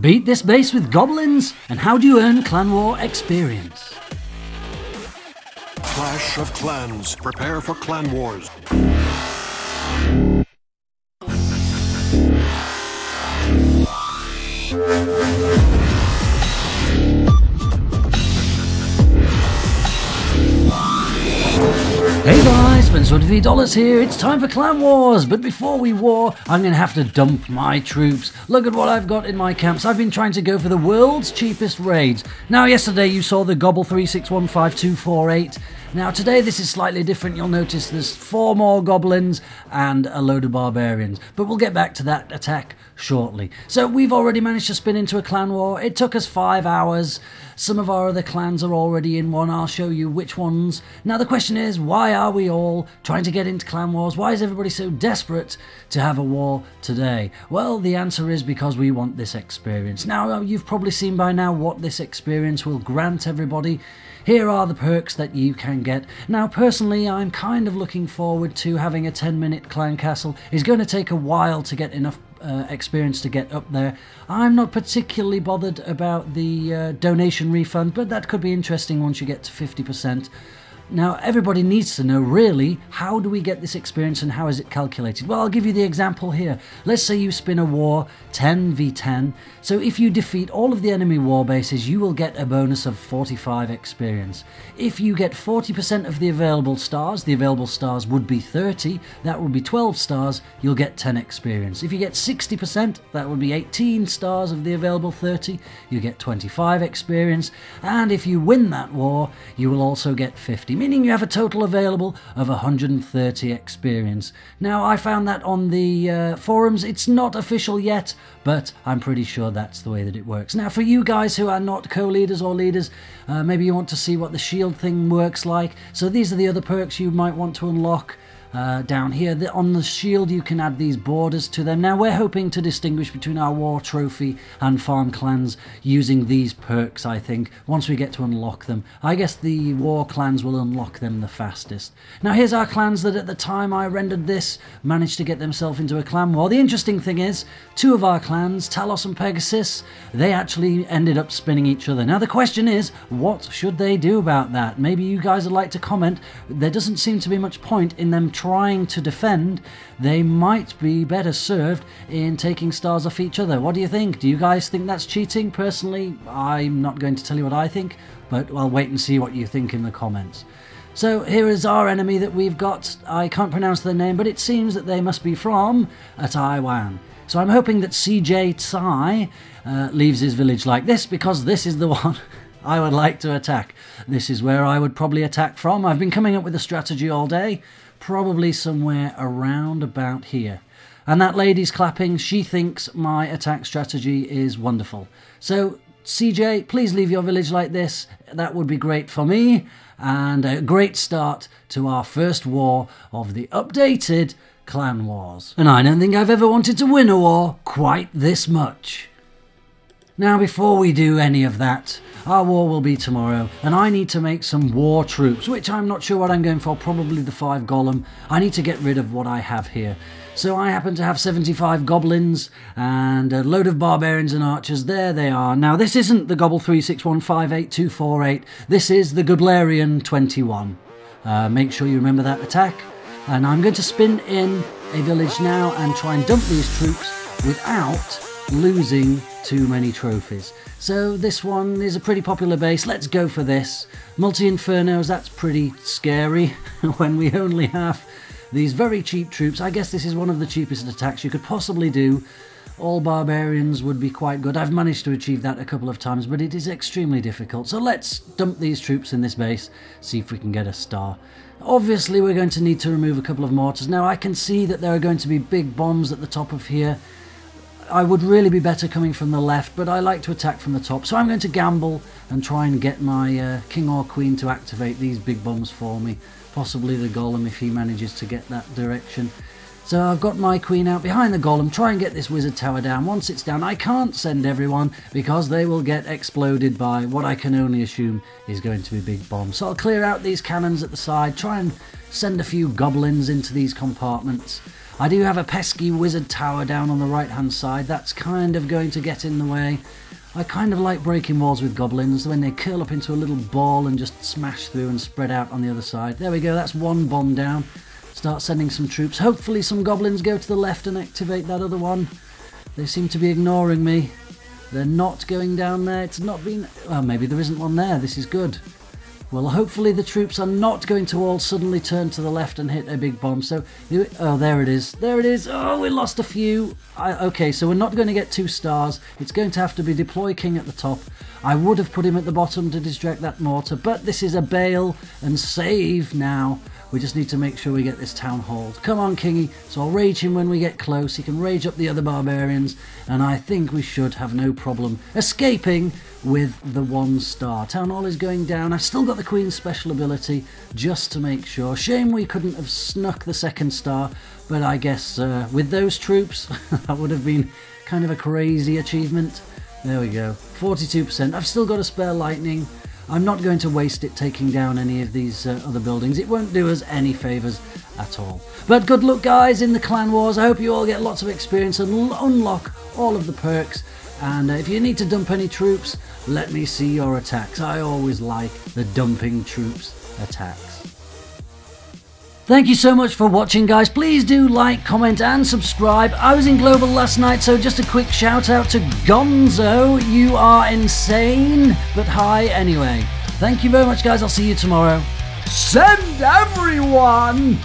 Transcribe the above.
Beat this base with goblins, and how do you earn Clan War experience? Clash of Clans. Prepare for Clan Wars. Hey guys, spend $23 here, it's time for Clan Wars, but before we war, I'm going to have to dump my troops. Look at what I've got in my camps. I've been trying to go for the world's cheapest raids. Now yesterday you saw the Gobble 3615-248. Now today this is slightly different. You'll notice there's 4 more goblins and a load of barbarians, but we'll get back to that attack shortly. So we've already managed to spin into a clan war. It took us 5 hours. Some of our other clans are already in one. I'll show you which ones. Now the question is, why are we all trying to get into clan wars? Why is everybody so desperate to have a war today? Well, the answer is because we want this experience. Now you've probably seen by now what this experience will grant everybody. Here are the perks that you can get. Now personally I'm kind of looking forward to having a 10-minute clan castle. It's going to take a while to get enough experience to get up there. I'm not particularly bothered about the donation refund, but that could be interesting once you get to 50%. Now everybody needs to know really, how do we get this experience and how is it calculated? Well, I'll give you the example here. Let's say you spin a war 10v10. So if you defeat all of the enemy war bases, you will get a bonus of 45 experience. If you get 40% of the available stars would be 30, that would be 12 stars, you'll get 10 experience. If you get 60%, that would be 18 stars of the available 30, you get 25 experience. And if you win that war, you will also get 50. Meaning you have a total available of 130 experience. Now I found that on the forums. It's not official yet, but I'm pretty sure that's the way that it works. Now for you guys who are not co-leaders or leaders, maybe you want to see what the shield thing works like. So these are the other perks you might want to unlock. Down here on the shield you can add these borders to them. Now we're hoping to distinguish between our war trophy and farm clans using these perks, I think, once we get to unlock them. I guess the war clans will unlock them the fastest. Now here's our clans that at the time I rendered this managed to get themselves into a clan war. The interesting thing is, 2 of our clans, Talos and Pegasus, they actually ended up spinning each other. Now the question is, what should they do about that? Maybe you guys would like to comment. There doesn't seem to be much point in them trying to defend. They might be better served in taking stars off each other. What do you think? Do you guys think that's cheating? Personally, I'm not going to tell you what I think, but I'll wait and see what you think in the comments. So here is our enemy that we've got. I can't pronounce their name, but it seems that they must be from Taiwan. So I'm hoping that CJ Tsai leaves his village like this, because this is the one I would like to attack. This is where I would probably attack from. I've been coming up with a strategy all day, probably somewhere around about here. And that lady's clapping. She thinks my attack strategy is wonderful. So CJ, please leave your village like this. That would be great for me, and a great start to our first war of the updated Clan Wars. And I don't think I've ever wanted to win a war quite this much. Now before we do any of that, our war will be tomorrow, and I need to make some war troops, which I'm not sure what I'm going for, probably the 5 golem. I need to get rid of what I have here. So I happen to have 75 goblins and a load of barbarians and archers. There they are. Now this isn't the Gobble 36158248, this is the Goblarian 21. Make sure you remember that attack. And I'm going to spin in a village now and try and dump these troops without losing too many trophies. So this one is a pretty popular base. Let's go for this. Multi-infernos, that's pretty scary when we only have these very cheap troops. I guess this is one of the cheapest attacks you could possibly do. All barbarians would be quite good. I've managed to achieve that a couple of times, but it is extremely difficult. So let's dump these troops in this base, see if we can get a star. Obviously we're going to need to remove a couple of mortars. Now I can see that there are going to be big bombs at the top of here. I would really be better coming from the left, but I like to attack from the top. So I'm going to gamble and try and get my king or queen to activate these big bombs for me. Possibly the golem if he manages to get that direction. So I've got my queen out behind the golem, try and get this wizard tower down. Once it's down, I can't send everyone because they will get exploded by what I can only assume is going to be big bombs. So I'll clear out these cannons at the side, try and send a few goblins into these compartments. I do have a pesky wizard tower down on the right hand side. That's kind of going to get in the way. I kind of like breaking walls with goblins when they curl up into a little ball and just smash through and spread out on the other side. There we go, that's one bomb down. Start sending some troops. Hopefully some goblins go to the left and activate that other one. They seem to be ignoring me. They're not going down there. It's not been... Well, maybe there isn't one there. This is good. Well, hopefully the troops are not going to all suddenly turn to the left and hit a big bomb. So, oh, there it is. There it is. Oh, we lost a few. Okay, so we're not going to get 2 stars. It's going to have to be deploy king at the top. I would have put him at the bottom to distract that mortar, but this is a bail and save now. We just need to make sure we get this town hall. Come on, Kingy. So I'll rage him when we get close. He can rage up the other barbarians, and I think we should have no problem escaping with the 1 star. Town hall is going down. I've still got the Queen's special ability just to make sure. Shame we couldn't have snuck the 2nd star, but I guess with those troops, that would have been kind of a crazy achievement. There we go. 42%. I've still got a spare lightning. I'm not going to waste it taking down any of these other buildings. It won't do us any favours at all. But good luck, guys, in the clan wars. I hope you all get lots of experience and unlock all of the perks. And if you need to dump any troops, let me see your attacks. I always like the dumping troops attacks. Thank you so much for watching, guys. Please do like, comment and subscribe. I was in Global last night, so just a quick shout out to Gonzo. You are insane, but hi anyway. Thank you very much, guys. I'll see you tomorrow. Send everyone!